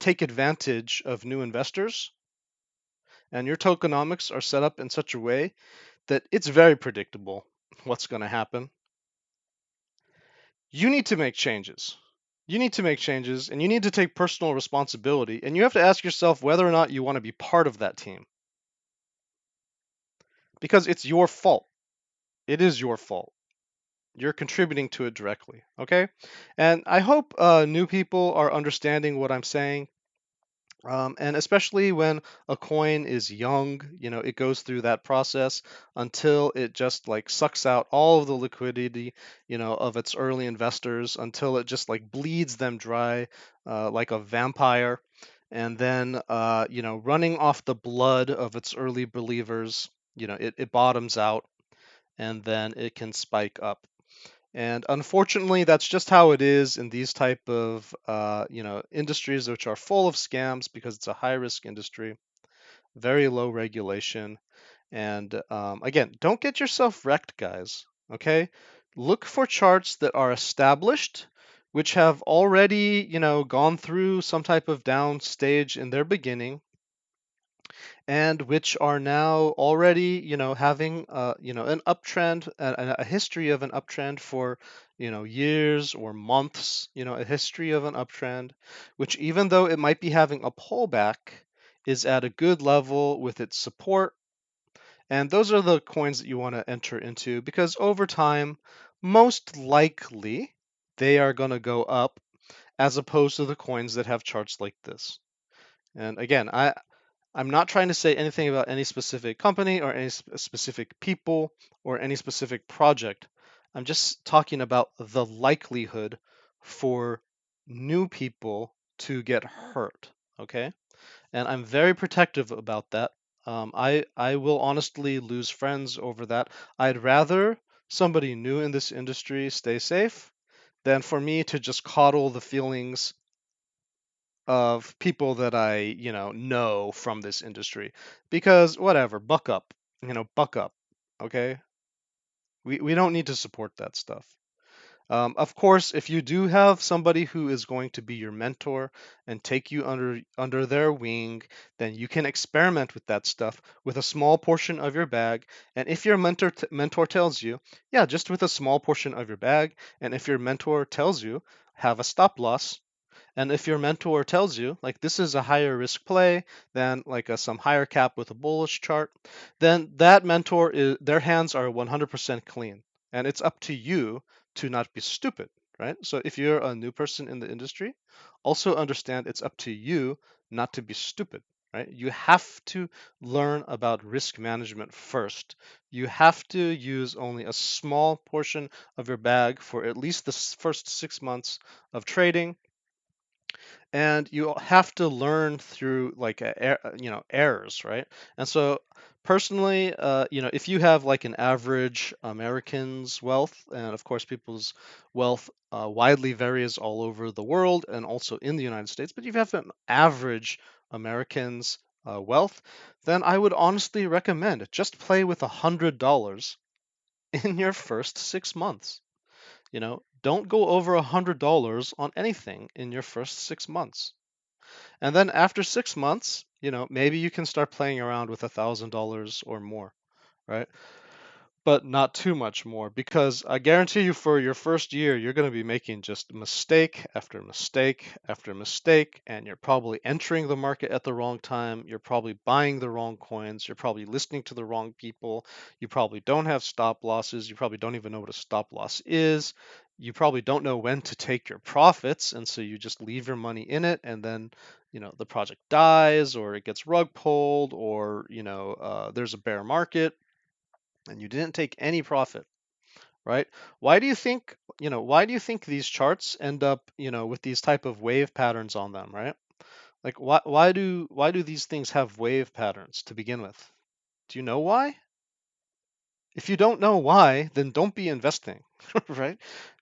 take advantage of new investors, and your tokenomics are set up in such a way that it's very predictable what's going to happen. You need to make changes. You need to make changes, and you need to take personal responsibility, and you have to ask yourself whether or not you want to be part of that team, because it's your fault. It is your fault. You're contributing to it directly. Okay? And I hope new people are understanding what I'm saying. And especially when a coin is young, it goes through that process until it just like sucks out all of the liquidity, of its early investors until it just like bleeds them dry, like a vampire. And then, running off the blood of its early believers, it bottoms out and then it can spike up. And unfortunately, that's just how it is in these type of industries which are full of scams because it's a high risk industry, very low regulation, And again, don't get yourself wrecked, guys. Okay, look for charts that are established, which have already, gone through some type of down stage in their beginning, and which are now already, having, an uptrend, a history of an uptrend for, years or months, a history of an uptrend, which even though it might be having a pullback, is at a good level with its support. And those are the coins that you want to enter into because over time, most likely, they are going to go up as opposed to the coins that have charts like this. And again, I'm not trying to say anything about any specific company or any specific people or any specific project. I'm just talking about the likelihood for new people to get hurt. Okay? And I'm very protective about that. I will honestly lose friends over that. I'd rather somebody new in this industry stay safe than for me to just coddle the feelings of people that I, know from this industry. Because whatever, buck up, buck up. Okay? We don't need to support that stuff. Of course, if you do have somebody who is going to be your mentor and take you under their wing, then you can experiment with that stuff with a small portion of your bag. And if your mentor tells you, yeah, just with a small portion of your bag, and if your mentor tells you, have a stop loss, and if your mentor tells you, like this is a higher risk play than like some higher cap with a bullish chart, then that mentor is their hands are 100% clean, and it's up to you to not be stupid, right? So if you're a new person in the industry, also understand it's up to you not to be stupid, right? You have to learn about risk management first. You have to use only a small portion of your bag for at least the first 6 months of trading, and you have to learn through like errors, right? And so personally, if you have like an average American's wealth, and of course people's wealth widely varies all over the world and also in the United States, but if you have an average American's wealth, then I would honestly recommend just play with $100 in your first 6 months. Don't go over $100 on anything in your first 6 months. And then after 6 months, maybe you can start playing around with $1,000 or more, right? But not too much more, because I guarantee you for your first year, you're going to be making just mistake after mistake after mistake, and you're probably entering the market at the wrong time. You're probably buying the wrong coins. You're probably listening to the wrong people. You probably don't have stop losses. You probably don't even know what a stop loss is. You probably don't know when to take your profits, and so you just leave your money in it, and then the project dies, or it gets rug pulled, or there's a bear market and you didn't take any profit, right? Why do you think these charts end up, with these type of wave patterns on them, right? Like why do these things have wave patterns to begin with? Do you know why? If you don't know why, then don't be investing, right?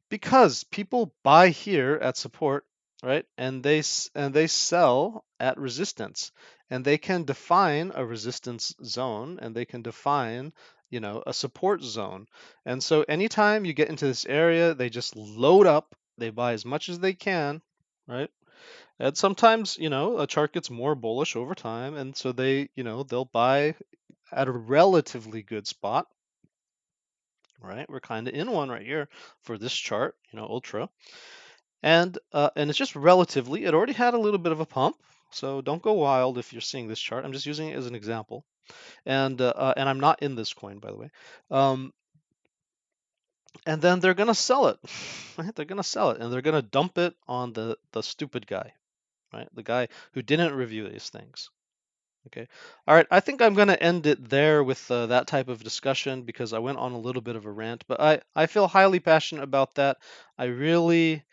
Because people buy here at support, right? And they sell at resistance, and they can define a resistance zone, and they can define, a support zone. And so anytime you get into this area, they just load up, they buy as much as they can, right? And sometimes, a chart gets more bullish over time, and so they'll buy at a relatively good spot, right? We're kind of in one right here for this chart, ultra. And it's just relatively, it already had a little bit of a pump, so don't go wild if you're seeing this chart. I'm just using it as an example. And I'm not in this coin, by the way. Um, and then they're gonna sell it, right? They're gonna sell it, and they're gonna dump it on the stupid guy, right? The guy who didn't review these things. Okay. All right. I think I'm going to end it there with that type of discussion because I went on a little bit of a rant, but I feel highly passionate about that. I really,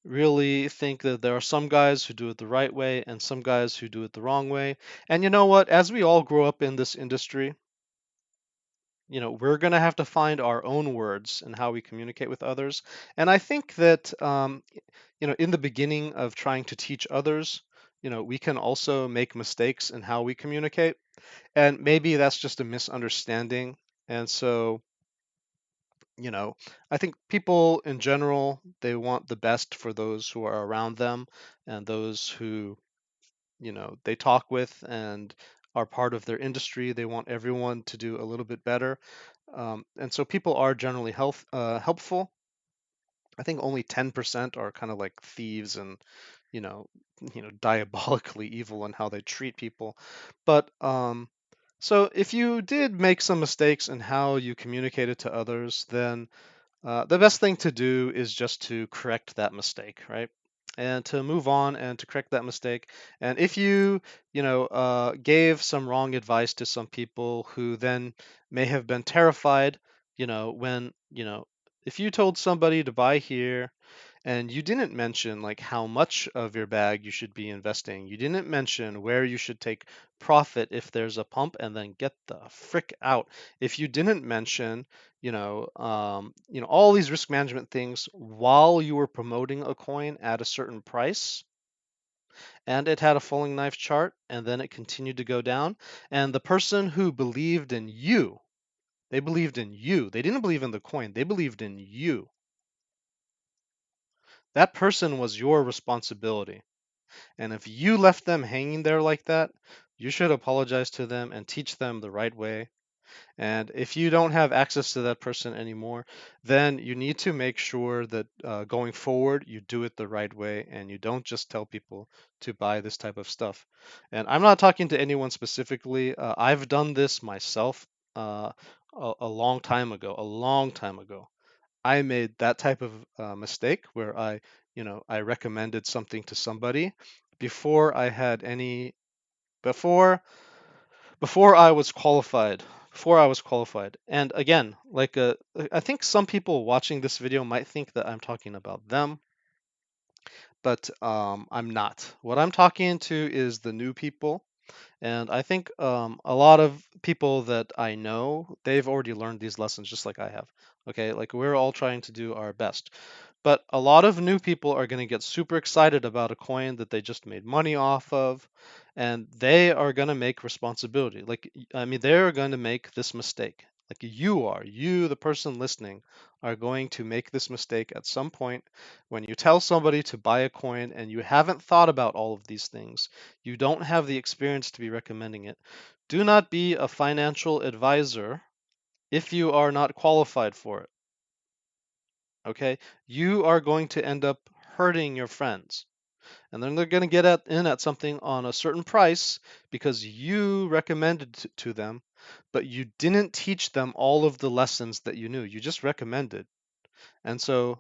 really think that there are some guys who do it the right way and some guys who do it the wrong way. And you know what? As we all grow up in this industry, we're going to have to find our own words and how we communicate with others. And I think that, in the beginning of trying to teach others, we can also make mistakes in how we communicate. And maybe that's just a misunderstanding. And so, you know, I think people in general, they want the best for those who are around them and those who, they talk with and are part of their industry. They want everyone to do a little bit better. And so people are generally helpful. I think only 10% are kind of like thieves and, you know, diabolically evil in how they treat people. But so if you did make some mistakes in how you communicated to others, then the best thing to do is just to correct that mistake, right? And to move on and to correct that mistake. And if you, gave some wrong advice to some people who then may have been terrified, when, if you told somebody to buy here and you didn't mention like how much of your bag you should be investing. You didn't mention where you should take profit if there's a pump and then get the frick out. If you didn't mention, all these risk management things while you were promoting a coin at a certain price, and it had a falling knife chart, and then it continued to go down, and the person who believed in you, they believed in you. They didn't believe in the coin. They believed in you. That person was your responsibility. And if you left them hanging there like that, you should apologize to them and teach them the right way. And if you don't have access to that person anymore, then you need to make sure that going forward, you do it the right way and you don't just tell people to buy this type of stuff. And I'm not talking to anyone specifically. I've done this myself a long time ago, a long time ago. I made that type of mistake where I recommended something to somebody before I had any before before I was qualified. Before I was qualified. And again, like I think some people watching this video might think that I'm talking about them, but I'm not. What I'm talking to is the new people. And I think a lot of people that I know, they've already learned these lessons just like I have. Okay, like we're all trying to do our best. But a lot of new people are going to get super excited about a coin that they just made money off of, and they are going to make responsibility. Like, I mean, they're going to make this mistake. Like you, the person listening, are going to make this mistake at some point when you tell somebody to buy a coin and you haven't thought about all of these things. You don't have the experience to be recommending it. Do not be a financial advisor if you are not qualified for it. Okay, you are going to end up hurting your friends, and then they're going to get in at something on a certain price because you recommended to them, but you didn't teach them all of the lessons that you knew. You just recommended, and so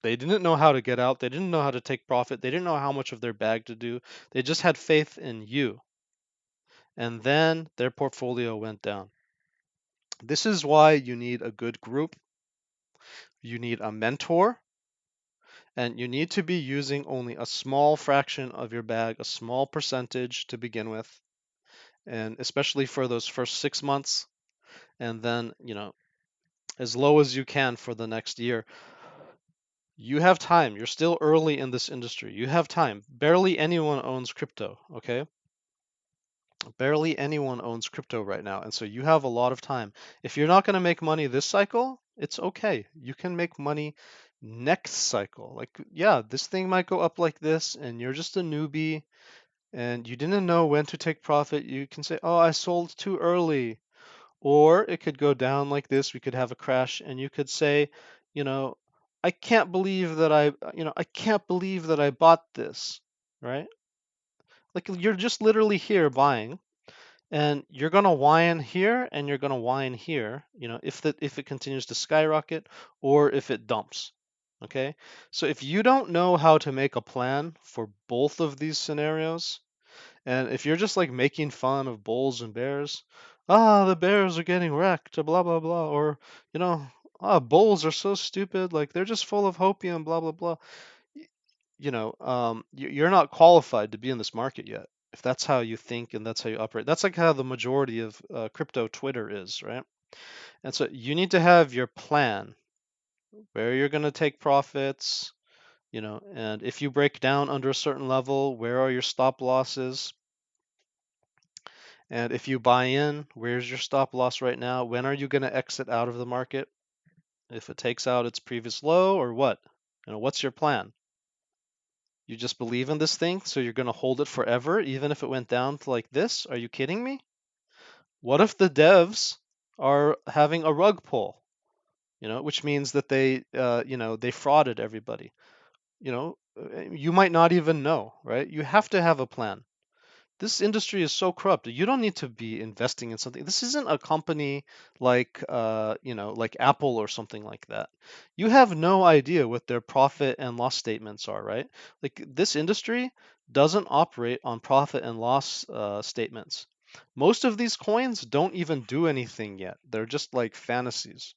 they didn't know how to get out. They didn't know how to take profit. They didn't know how much of their bag to do. They just had faith in you, and then their portfolio went down. This is why you need a good group. You need a mentor. And you need to be using only a small fraction of your bag, a small percentage to begin with, and especially for those first 6 months, and then, as low as you can for the next year. You have time. You're still early in this industry. You have time. Barely anyone owns crypto, okay? Barely anyone owns crypto right now, and so you have a lot of time. If you're not going to make money this cycle, it's okay. You can make money next cycle. Like, yeah, this thing might go up like this, and you're just a newbie, and you didn't know when to take profit. You can say, "Oh, I sold too early." Or it could go down like this. We could have a crash, and you could say, you know, "I can't believe that I can't believe that I bought this." Right? Like you're just literally here buying and you're gonna whine here and you're gonna whine here, if it continues to skyrocket or if it dumps. Okay, so if you don't know how to make a plan for both of these scenarios, and if you're just like making fun of bulls and bears, the bears are getting wrecked, blah blah blah, or you know, bulls are so stupid, like they're just full of hopium, blah blah blah. You're not qualified to be in this market yet. If that's how you think and that's how you operate, that's like how the majority of crypto Twitter is, right? And so you need to have your plan where you're going to take profits, And if you break down under a certain level, where are your stop losses? And if you buy in, where's your stop loss right now? When are you going to exit out of the market? If it takes out its previous low or what? What's your plan? You just believe in this thing, so you're going to hold it forever, even if it went down to like this? Are you kidding me? What if the devs are having a rug pull? Which means that they frauded everybody. You might not even know, right? You have to have a plan. This industry is so corrupt. You don't need to be investing in something. This isn't a company like Apple or something like that. You have no idea what their profit and loss statements are, right? Like this industry doesn't operate on profit and loss statements. Most of these coins don't even do anything yet. They're just like fantasies.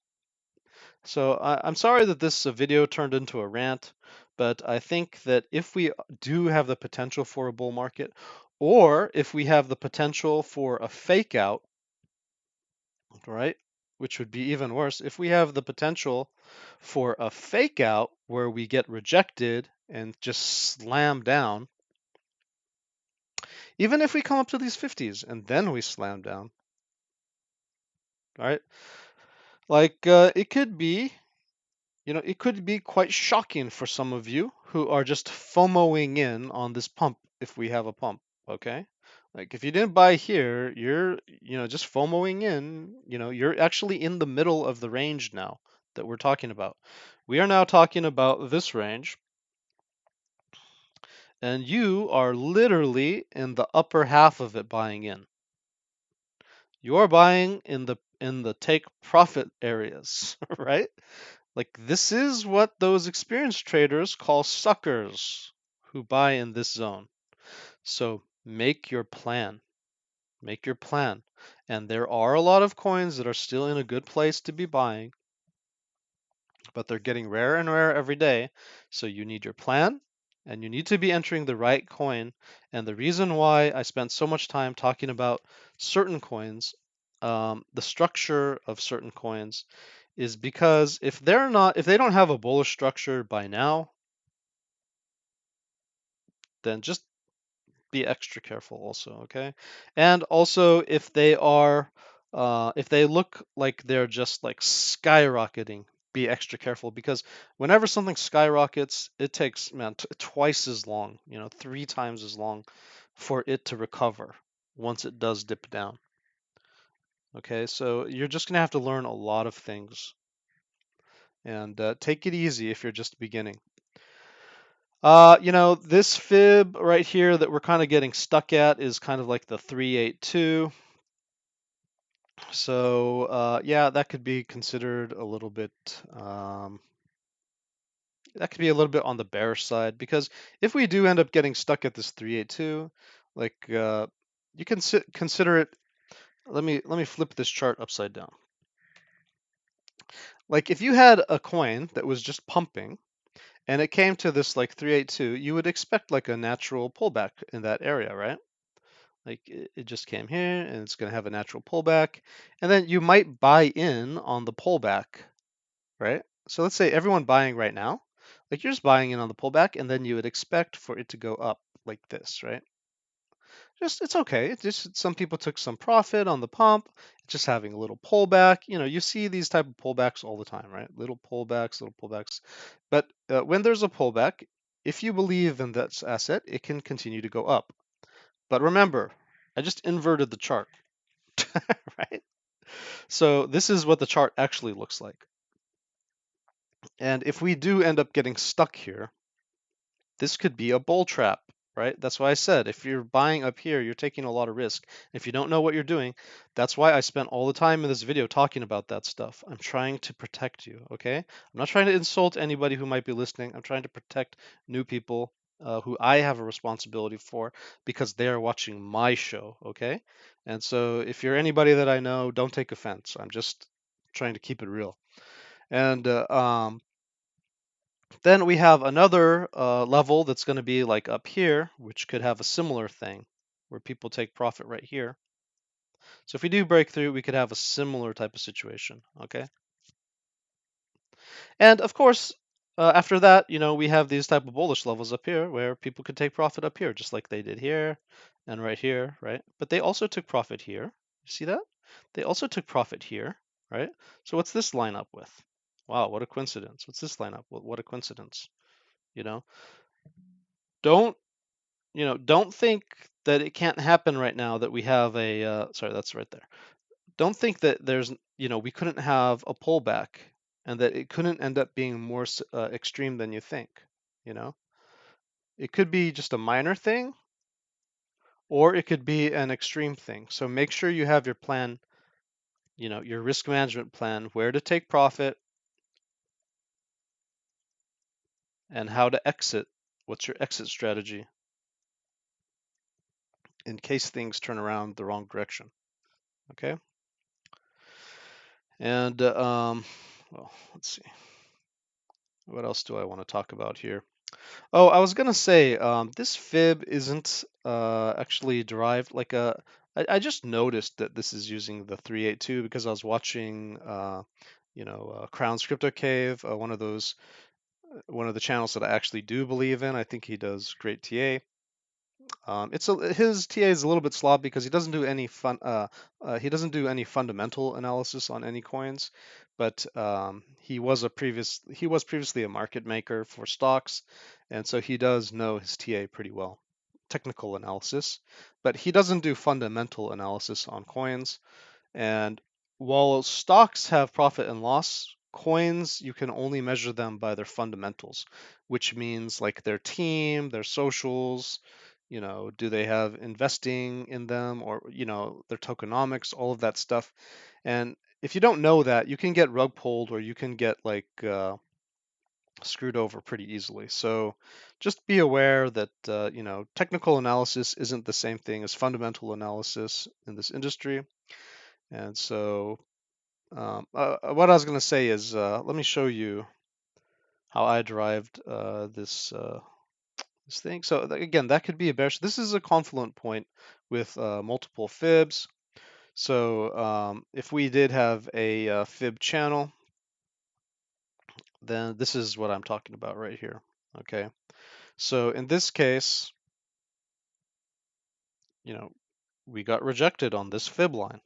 So I'm sorry that this video turned into a rant, but I think that if we do have the potential for a bull market, or if we have the potential for a fake out, right, which would be even worse, if we have the potential for a fake out where we get rejected and just slam down, even if we come up to these 50s and then we slam down, right, like it could be quite shocking for some of you who are just FOMOing in on this pump if we have a pump, okay? Like if you didn't buy here, you're, just FOMOing in, you're actually in the middle of the range now that we're talking about. We are now talking about this range, and you are literally in the upper half of it buying in. You're buying in the take profit areas, right? Like this is what those experienced traders call suckers who buy in this zone. So make your plan. Make your plan. And there are a lot of coins that are still in a good place to be buying, but they're getting rarer and rarer every day. So you need your plan and you need to be entering the right coin. And the reason why I spent so much time talking about certain coins, the structure of certain coins, is because if they don't have a bullish structure by now, then just be extra careful also, okay? And also if they look like they're just like skyrocketing, be extra careful because whenever something skyrockets, it takes, man, twice as long, 3 times as long for it to recover once it does dip down. Okay, so you're just gonna have to learn a lot of things and take it easy if you're just beginning. This fib right here that we're kind of getting stuck at is kind of like the 382. So yeah, that could be considered a little bit. That could be a little bit on the bearish side because if we do end up getting stuck at this 382, like you can consider it. Let me flip this chart upside down. Like if you had a coin that was just pumping and it came to this like 382, you would expect like a natural pullback in that area, right? Like it just came here and it's going to have a natural pullback. And then you might buy in on the pullback, right? So let's say everyone buying right now, like you're just buying in on the pullback and then you would expect for it to go up like this, right? Just it's okay. It's just some people took some profit on the pump, just having a little pullback. You see these type of pullbacks all the time, right? Little pullbacks, little pullbacks. But when there's a pullback, if you believe in that asset, it can continue to go up. But remember, I just inverted the chart, right? So this is what the chart actually looks like. And if we do end up getting stuck here, this could be a bull trap, right? That's why I said if you're buying up here, you're taking a lot of risk. If you don't know what you're doing, that's why I spent all the time in this video talking about that stuff. I'm trying to protect you, okay? I'm not trying to insult anybody who might be listening. I'm trying to protect new people who I have a responsibility for because they are watching my show, okay? And so if you're anybody that I know, don't take offense. I'm just trying to keep it real. And then we have another level that's going to be like up here, which could have a similar thing where people take profit right here. So if we do break through, we could have a similar type of situation, okay? And of course, After that, we have these type of bullish levels up here where people could take profit up here, just like they did here and right here, right? But they also took profit here. You see that? They also took profit here, right? So what's this line up with? Wow, what a coincidence. What's this line up? What a coincidence. You know, don't don't think that it can't happen right now that we have a sorry, that's right there. Don't think that we couldn't have a pullback and that it couldn't end up being more extreme than you think. You know, it could be just a minor thing or it could be an extreme thing. So make sure you have your plan, your risk management plan, where to take profit and how to exit. What's your exit strategy in case things turn around the wrong direction? Okay. And well, let's see. What else do I want to talk about here? Oh, I was gonna say, this fib isn't actually derived like a. I just noticed that this is using the 382 because I was watching, Crown's Crypto Cave, one of the channels that I actually do believe in. I think he does great TA. His TA is a little bit sloppy because he doesn't do any fundamental analysis on any coins, but he was previously a market maker for stocks, and so he does know his TA pretty well, technical analysis, but he doesn't do fundamental analysis on coins. And while stocks have profit and loss, coins, you can only measure them by their fundamentals, which means like their team, their socials, do they have investing in them or, their tokenomics, all of that stuff. And if you don't know that, you can get rug pulled or you can get like screwed over pretty easily. So just be aware that, technical analysis isn't the same thing as fundamental analysis in this industry. And so what I was going to say is, let me show you how I derived this thing. So again, that could be a bearish. This is a confluent point with multiple fibs. So if we did have a fib channel, then this is what I'm talking about right here. Okay. So in this case, you know, we got rejected on this fib line.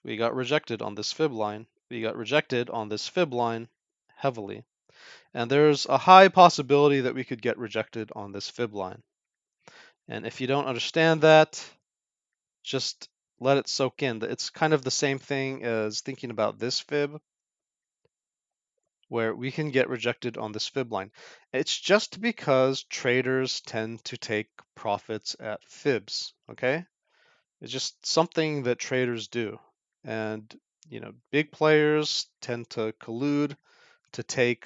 We got rejected on this fib line. We got rejected on this fib line heavily. And there's a high possibility that we could get rejected on this fib line. And if you don't understand that, just let it soak in. It's kind of the same thing as thinking about this fib, where we can get rejected on this fib line. It's just because traders tend to take profits at fibs, okay? It's just something that traders do. And, big players tend to collude to take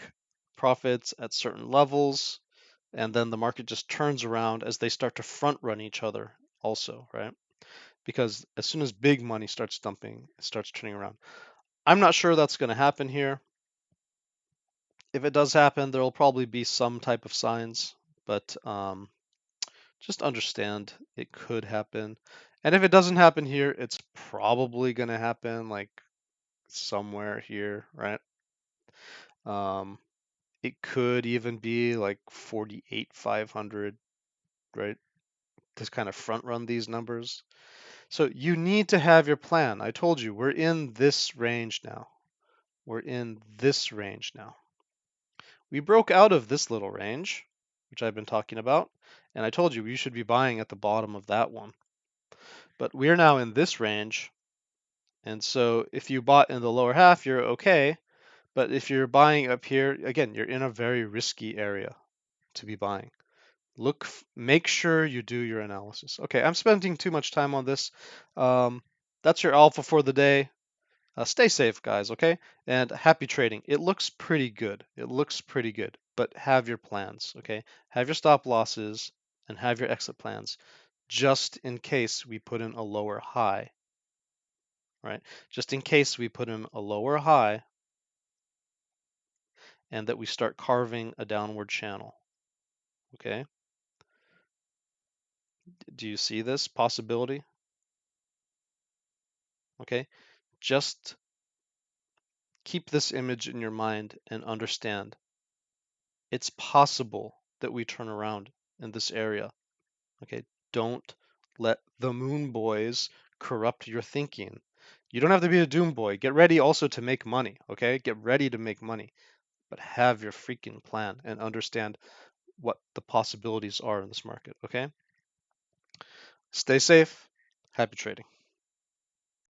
profits at certain levels, and then the market just turns around as they start to front run each other also, right? Because as soon as big money starts dumping, it starts turning around. I'm not sure that's going to happen here. If it does happen, there will probably be some type of signs, but just understand it could happen. And if it doesn't happen here, it's probably going to happen like somewhere here, right? Um, it could even be like 48,500, right? To kind of front run these numbers. So you need to have your plan. I told you we're in this range now. We're in this range now. We broke out of this little range, which I've been talking about, and I told you you should be buying at the bottom of that one. But we're now in this range, and so if you bought in the lower half, you're okay. But if you're buying up here, again, you're in a very risky area to be buying. Make sure you do your analysis. Okay, I'm spending too much time on this. That's your alpha for the day. Stay safe, guys, okay? And happy trading. It looks pretty good. It looks pretty good, but have your plans, okay? Have your stop losses and have your exit plans just in case we put in a lower high, right? Just in case we put in a lower high and that we start carving a downward channel, okay? Do you see this possibility? Okay, just keep this image in your mind and understand It's possible that we turn around in this area. Okay, don't let the moon boys corrupt your thinking. You don't have to be a doom boy. Get ready also to make money, okay? Get ready to make money, but have your freaking plan and understand what the possibilities are in this market, okay? Stay safe. Happy trading.